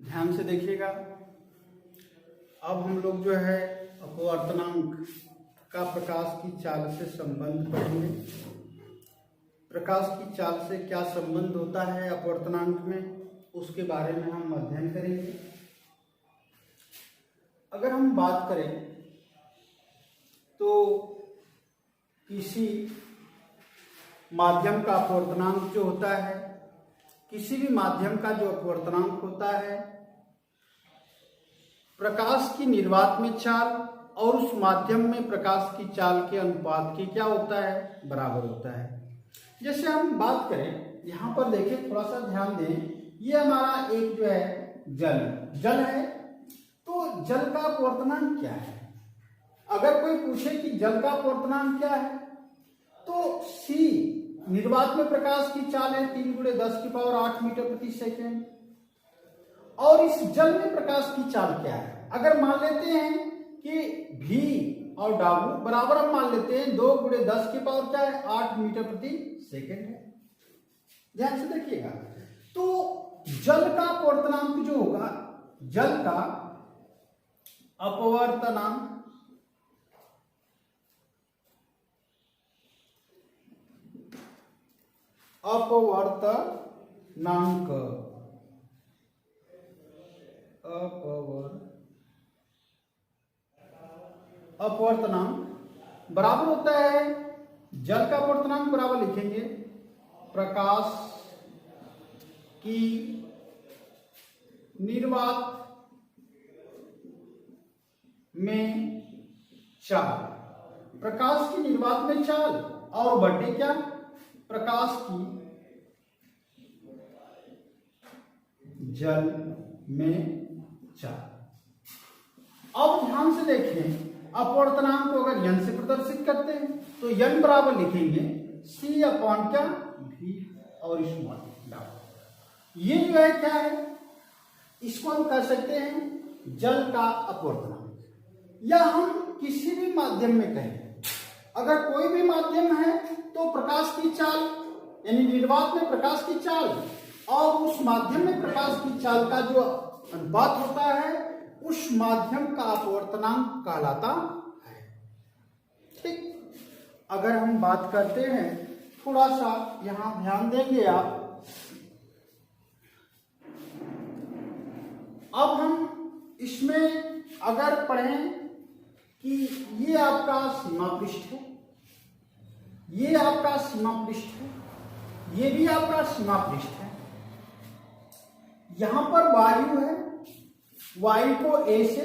ध्यान से देखिएगा। अब हम लोग जो है अपवर्तनांक का प्रकाश की चाल से संबंध पढ़ेंगे। प्रकाश की चाल से क्या संबंध होता है अपवर्तनांक में, उसके बारे में हम अध्ययन करेंगे। अगर हम बात करें तो किसी माध्यम का अपवर्तनांक जो होता है, किसी भी माध्यम का जो अपवर्तनांक होता है, प्रकाश की निर्वात में चाल और उस माध्यम में प्रकाश की चाल के अनुपात की क्या होता है, बराबर होता है। जैसे हम बात करें, यहाँ पर देखिए, थोड़ा सा ध्यान दें, ये हमारा एक जो है जल है, तो जल का अपवर्तनांक क्या है। अगर कोई पूछे कि जल का अपवर्तनांक क्या है, तो सी निर्वात में प्रकाश की चाल है 3×10⁸ मीटर प्रति सेकेंड, और इस जल में प्रकाश की चाल क्या है। अगर मान लेते हैं कि V और W बराबर, हम मान लेते हैं 2×10⁸ मीटर प्रति सेकेंड है। ध्यान से देखिएगा, तो जल का अपवर्तनांक जो होगा, जल का अपवर्तनांक अपवर्तनांक बराबर होता है, जल का अपवर्तनांक बराबर लिखेंगे प्रकाश की निर्वात में चाल। प्रकाश की निर्वात में चाल और बटे क्या, प्रकाश की जल में चाल। अब ध्यान से देखें, अपवर्तनांक को अगर n से प्रदर्शित करते हैं तो n बराबर लिखेंगे C अपॉन क्या, V और स्मॉल w। ये जो है क्या है, इसको हम कह सकते हैं जल का अपवर्तनांक। या हम किसी भी माध्यम में कहें, अगर कोई भी माध्यम है तो प्रकाश की चाल यानी निर्वात में प्रकाश की चाल और उस माध्यम में प्रकाश की चाल का जो अनुपात होता है, उस माध्यम का अपवर्तनांक कहलाता है। ठीक, अगर हम बात करते हैं, थोड़ा सा यहां ध्यान देंगे आप। अब हम इसमें अगर पढ़ें कि ये आपका सीमा पृष्ठ है, ये आपका सीमा पृष्ठ है, ये भी आपका सीमा पृष्ठ है। यहां पर वायु है, वायु को A से,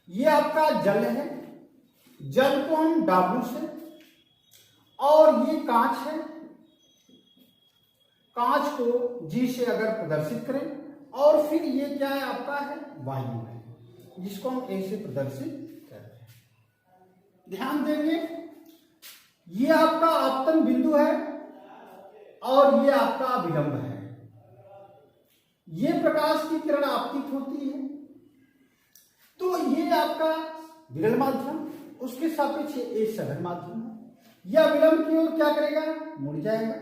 ये आपका जल है, जल को हम W से, और ये कांच है, कांच को G से अगर प्रदर्शित करें, और फिर ये क्या है, आपका है वायु है, जिसको हम A से प्रदर्शित करते हैं। ध्यान देंगे, ये आपका आपतन बिंदु है और ये आपका अभिलंब है। ये प्रकाश की किरण आपतित होती है, तो ये आपका विरल माध्यम, उसके सापेक्ष ये सघन माध्यम है। यह विलंब की ओर क्या करेगा, मुड़ जाएगा।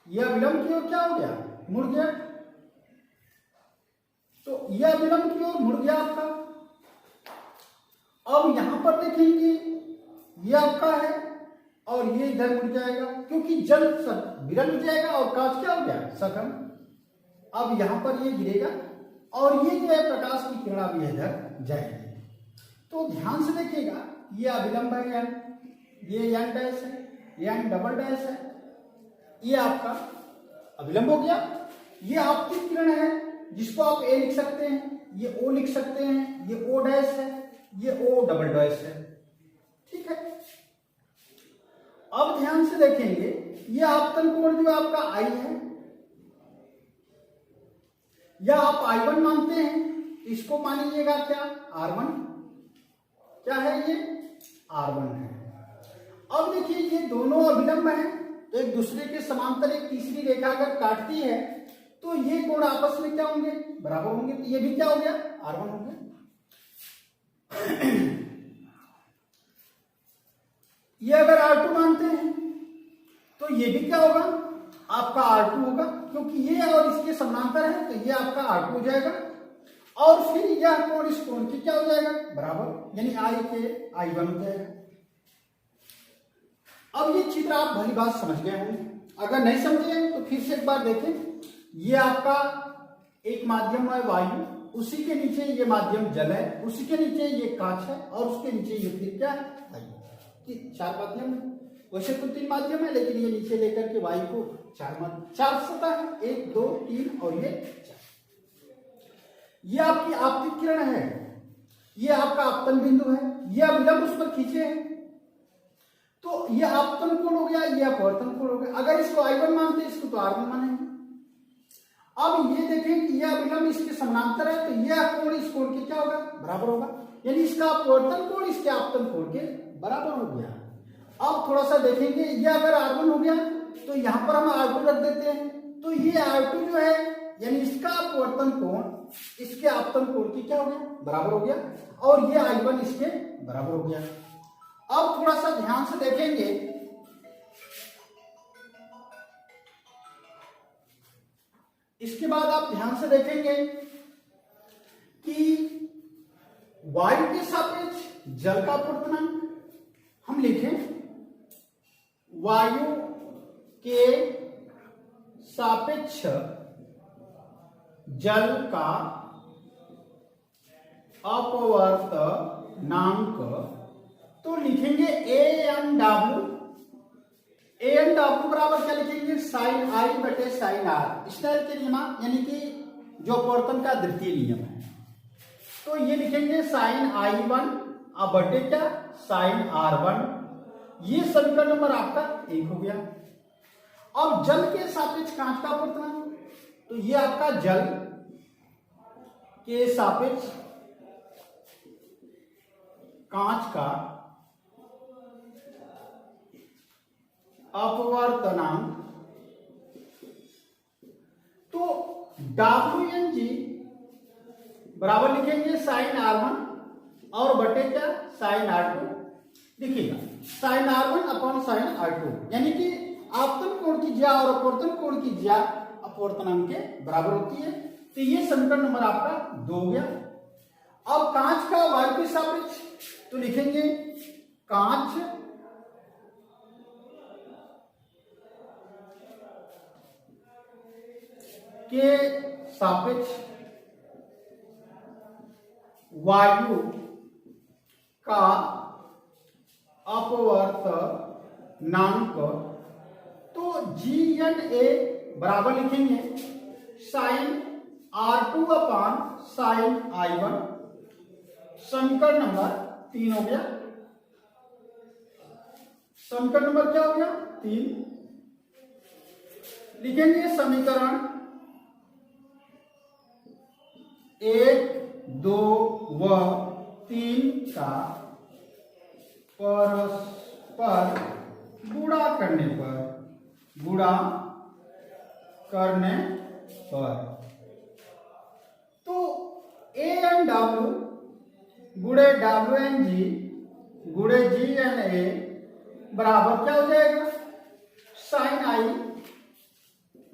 यह विलंब की ओर क्या हो गया, मुड़ गया। तो यह विलंब की ओर मुड़ गया आपका। अब यहां पर देखेंगे, ये आपका है और ये इधर मुड़ जाएगा, क्योंकि जल विरल हो जाएगा और कांच क्या हो गया, सघन। अब यहां पर ये गिरेगा और ये जो है प्रकाश की किरण भी इधर जाएगी। तो ध्यान से देखिएगा, ये अभिलंब है n, ये n डैश है, ये n डबल डैश है, ये आपका अभिलंब हो गया। ये आपकी किरण है, जिसको आप A लिख सकते हैं, ये O लिख सकते हैं, ये O डैश है, ये O डबल डैश है। ठीक है, अब ध्यान से देखेंगे, ये आपतन कोण जो आपका I है, या आप I1 मानते हैं, इसको मानिएगा क्या, R1। क्या है ये, R1 है। अब देखिए, ये दोनों अभिलंब हैं, तो एक दूसरे के समांतर एक तीसरी रेखा अगर काटती है तो ये कोण आपस में क्या होंगे, बराबर होंगे। तो ये भी क्या हो गया, R1 हो गया। ये अगर R2 मानते हैं तो ये भी क्या होगा, आपका R2 होगा। क्योंकि ये और इसके समानांतर है तो ये आपका R2 हो जाएगा और फिर यह कोण इस कोण की क्या हो जाएगा बराबर, यानी I के I1 हो जाएगा। अब ये चित्र आप भली बात समझ गए होंगे, अगर नहीं समझे तो फिर से एक बार देखें। ये आपका एक माध्यम है वायु, उसी के नीचे ये माध्यम जल है, उसी के नीचे ये कांच है और उसके नीचे ये फिर क्या है वायु। 4 माध्यम है, वैसे तो 3 माध्यम है लेकिन ये नीचे लेकर के वायु को 4 सतह है, 1 2 3 और ये 4। ये आपकी आपतित किरण है, ये आपका आपतन बिंदु है, ये अभिलंब उस पर खींचे हैं तो ये आपतन कोण हो गया, ये अपवर्तन कोण हो गया। अगर इसको I1 मानते इसको तो R1 मानेंगे। अब ये देखें कि यह अभिलंब इसके समानांतर है तो यह कोण इस कोण के क्या होगा बराबर होगा, यानी इसका अपवर्तन कोण इसके आपतन कोण के बराबर हो गया। अब थोड़ा सा देखेंगे, यह अगर R1 हो गया तो यहां पर हम R2 रख देते हैं तो ये R2 जो है यानी इसका अपवर्तन कोण इसके आपतन कोण की क्या हो गया बराबर हो गया और ये I1 इसके बराबर हो गया। अब थोड़ा सा ध्यान से देखेंगे, इसके बाद आप ध्यान से देखेंगे कि वायु के सापेक्ष जल का अपवर्तनांक हम लिखें, वायु के सापेक्ष जल का अपवर्तनांक तो लिखेंगे ANW बराबर क्या लिखेंगे साइन I बटे साइन R, स्नेल के नियम यानी कि जो अपवर्तन का द्वितीय नियम है। तो ये लिखेंगे साइन I1 अब बटे क्या साइन R1, ये समीकरण नंबर आपका 1 हो गया। अब जल के सापेक्ष कांच का अपवर्तनांक तो ये आपका जल के सापेक्ष कांच का अपवर्तनांक तो WNG बराबर लिखेंगे साइन R1 और बटे क्या साइन R2, लिखिएगा sign R1 upon sine R2, यानी कि आपतन कोण की ज्या और अपवर्तन कोण की ज्या अपवर्तनांक के बराबर होती है। तो ये समीकरण नंबर आपका 2 हो गया। अब कांच का वायु के सापेक्ष तो लिखेंगे कांच के सापेक्ष वायु का अपवर्तनांक तो GNA बराबर लिखेंगे sign R2 upon sine I1, समीकरण नंबर 3 हो गया। समीकरण नंबर क्या हो गया 3, लिखेंगे समीकरण 1 2 व 3 का परस्पर गुणा करने पर तो ANW गुणे WNG गुणे GNA बराबर क्या हो जाएगा sign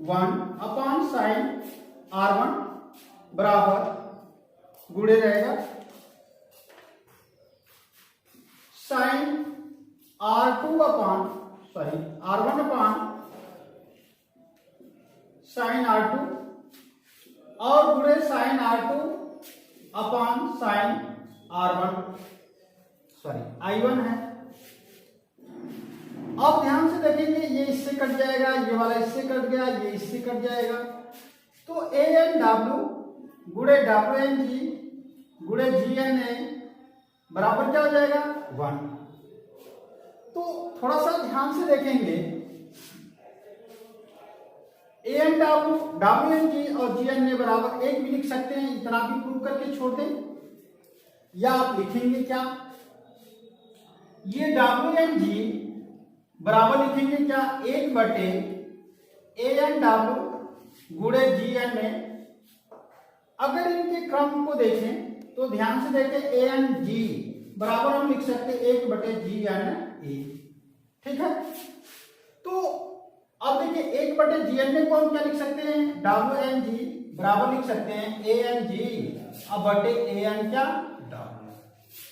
I1 upon sine R1 बराबर गुणे रहेगा sign R1 upon sine R2 और गुणे sign R2 upon sine I1 है। अब ध्यान से देखेंगे, ये इससे कट जाएगा, ये वाला इससे कट गया, ये इससे कट जाएगा, तो ANW गुणे WNG गुणे GNA बराबर क्या हो जाएगा 1। तो थोड़ा सा ध्यान से देखेंगे, ANW WNG और GNA बराबर 1 भी लिख सकते हैं, इतना भी प्रूव करके छोड़ दें, या आप लिखेंगे क्या, ये WNG बराबर लिखेंगे क्या 1 बटे ANW गुणे GNA। अगर इनके क्रम को देखें तो ध्यान से देखें ANG बराबर हम लिख सकते हैं 1 बटे GNA, ठीक है। तो अब देखिए 1/GN में कौन क्या लिख सकते हैं, WNG बराबर लिख सकते हैं ANG अब बटे AN क्या W,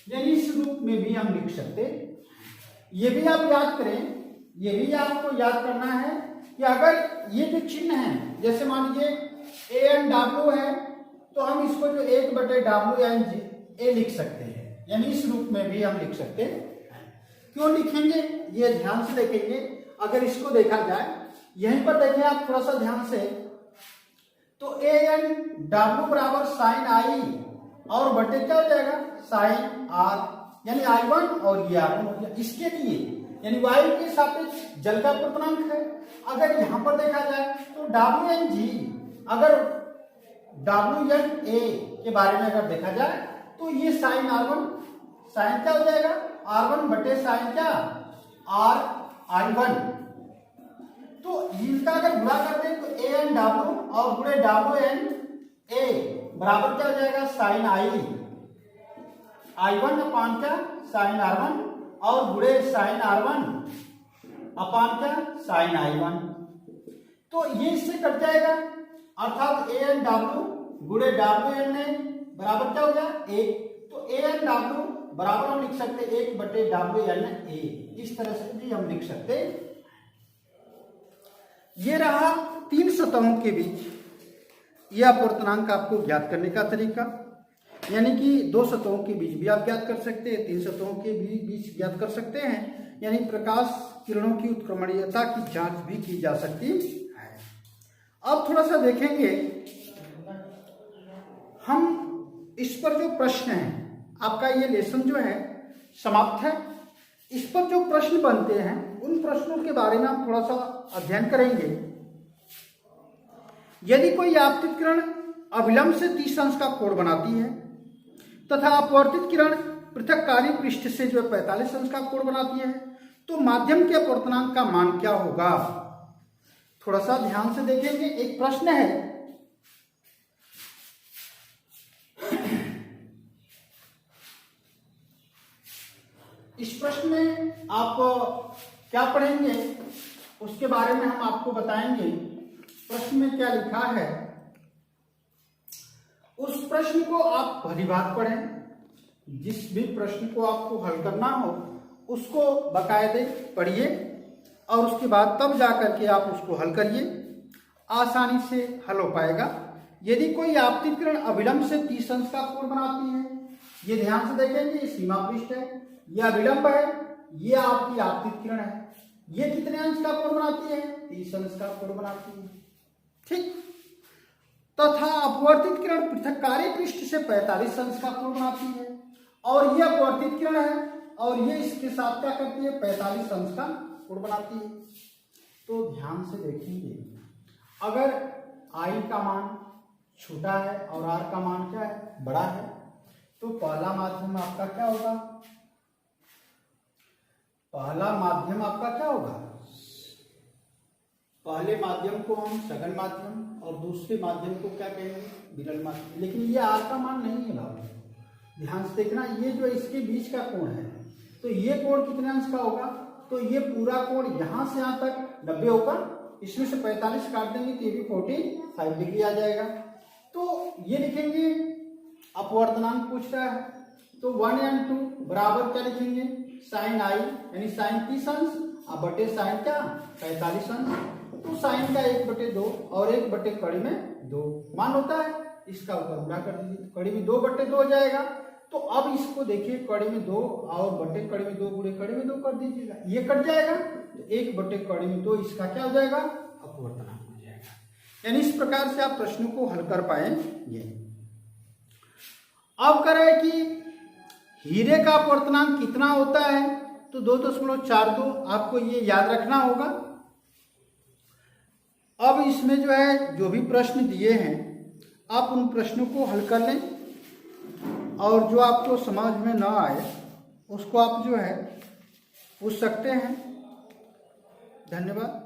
यानी इस रूप में भी हम लिख सकते। ये भी आप याद करें, ये भी आपको याद करना है कि अगर ये जो चिन्ह है, जैसे मान लीजिए ANW है तो हम इसको जो 1/WNG लिख सकते हैं, यानी इस रूप में भी हम लिख सकते हैं। क्यों लिखेंगे ये ध्यान से देखेंगे। अगर इसको देखा जाए, यहीं पर देखें आप थोड़ा सा ध्यान से, तो ANW बराबर साइन आई और बटे क्या हो जाएगा साइन आर, यानी I1 और ये R1 हो गया। इसके लिए यानी वायु के सापेक्ष जल का पूर्णांक है। अगर यहां पर देखा जाए तो WNG, अगर WNA के बारे में अगर देखा जाए तो ये साइन R1 साइन क्या हो जाएगा R1 बटे साइन क्या R I1। तो इनका अगर गुणा करते हैं तो ANW और गुणे WNA बराबर क्या हो जाएगा साइन I1 अपान क्या साइन R1 और गुणे साइन R1 अपान क्या साइन I1। तो ये इससे कट जाएगा, अर्थात ANW गुणे WNA बराबर क्या हो गया 1। तो ANW बराबर हम लिख सकते 1/WNA, इस तरह से भी हम लिख सकते। ये रहा 3 सतहों के बीच यह अपवर्तनांक आपको ज्ञात करने का तरीका, यानी कि 2 सतहों के बीच भी आप ज्ञात कर सकते हैं, 3 सतहों के बीच ज्ञात कर सकते हैं, यानी प्रकाश किरणों की उत्क्रमणीयता की जांच भी की जा सकती है। अब थोड़ा सा देखेंगे हम इस पर जो प्रश्न है, आपका ये लेसन जो है समाप्त है। इस पर जो प्रश्न बनते हैं उन प्रश्नों के बारे में हम थोड़ा सा अध्ययन करेंगे। यदि कोई आपतित किरण अविलंब से 30 अंश का कोण बनाती है तथा अपवर्तित किरण पृथक्कारी पृष्ठ से जो 45 अंश का कोण बनाती है, तो माध्यम के अपवर्तनांक का मान क्या होगा। थोड़ा सा ध्यान से देखेंगे। एक प्रश्न है, इस प्रश्न में आप क्या पढ़ेंगे उसके बारे में हम आपको बताएंगे। प्रश्न में क्या लिखा है उस प्रश्न को आप भली बात पढ़ें। जिस भी प्रश्न को आपको हल करना हो उसको बाकायदे पढ़िए और उसके बाद तब जाकर के आप उसको हल करिए, आसानी से हल हो पाएगा। यदि कोई आपतित किरण अविलंब से 30 अंश का कोण बनाती है, ये ध्यान से देखेंगे, ये सीमा पृष्ठ है, ये अविलंब है, ये आपकी आपतित किरण है, ये कितने अंश का कोण बनाती है 30 अंश का कोण बनाती है, ठीक। तथा अपवर्तित किरण पृथक्कारी पृष्ठ से 45 अंश का कोण बनाती है और ये अपवर्तित किरण है और ये इसके साथ क्या करती है 45 अंश का कोण बनाती है। तो ध्यान से देखेंगे, अगर I का मान छोटा है और R का मान क्या है बड़ा है, तो पहला माध्यम आपका क्या होगा, पहला माध्यम आपका क्या होगा, पहले माध्यम को हम सघन माध्यम और दूसरे माध्यम को क्या कहेंगे विरल माध्यम। लेकिन ये R का मान नहीं है भाई, ध्यान से देखना, ये जो इसके बीच का कोण है, तो ये कोण कितने अंश का होगा, तो ये पूरा कोण यहां से यहां तक 90 होगा, इसमें से 45 काट देंगे तो ये भी 45 डिग्री आ जाएगा। तो ये लिखेंगे अपवर्तनांक पूछ रहा है, तो 1 और 2 बराबर क्या लिखेंगे साइन I यानी साइन 30 अंश अब बटे साइन क्या 45 अंश। तो साइन का 1/2 और 1/2 मान होता है, इसका ऊपर गुणा कर दीजिए, कड़ी में 2/2 हो जाएगा। तो अब इसको देखिए, कड़ी में 2 और बटे कड़ी में 2 गुणे कड़ी में 2 कर दीजिएगा, ये कट जाएगा, तो 1/2 इसका क्या हो जाएगा अपवर्तनांक हो जाएगा। यानी इस प्रकार से आप प्रश्नों को हल कर पाएंगे। अब करें कि हीरे का अपवर्तनांक कितना होता है, तो 2.42 आपको ये याद रखना होगा। अब इसमें जो है जो भी प्रश्न दिए हैं आप उन प्रश्नों को हल कर लें और जो आपको समझ में ना आए उसको आप जो है पूछ सकते हैं। धन्यवाद।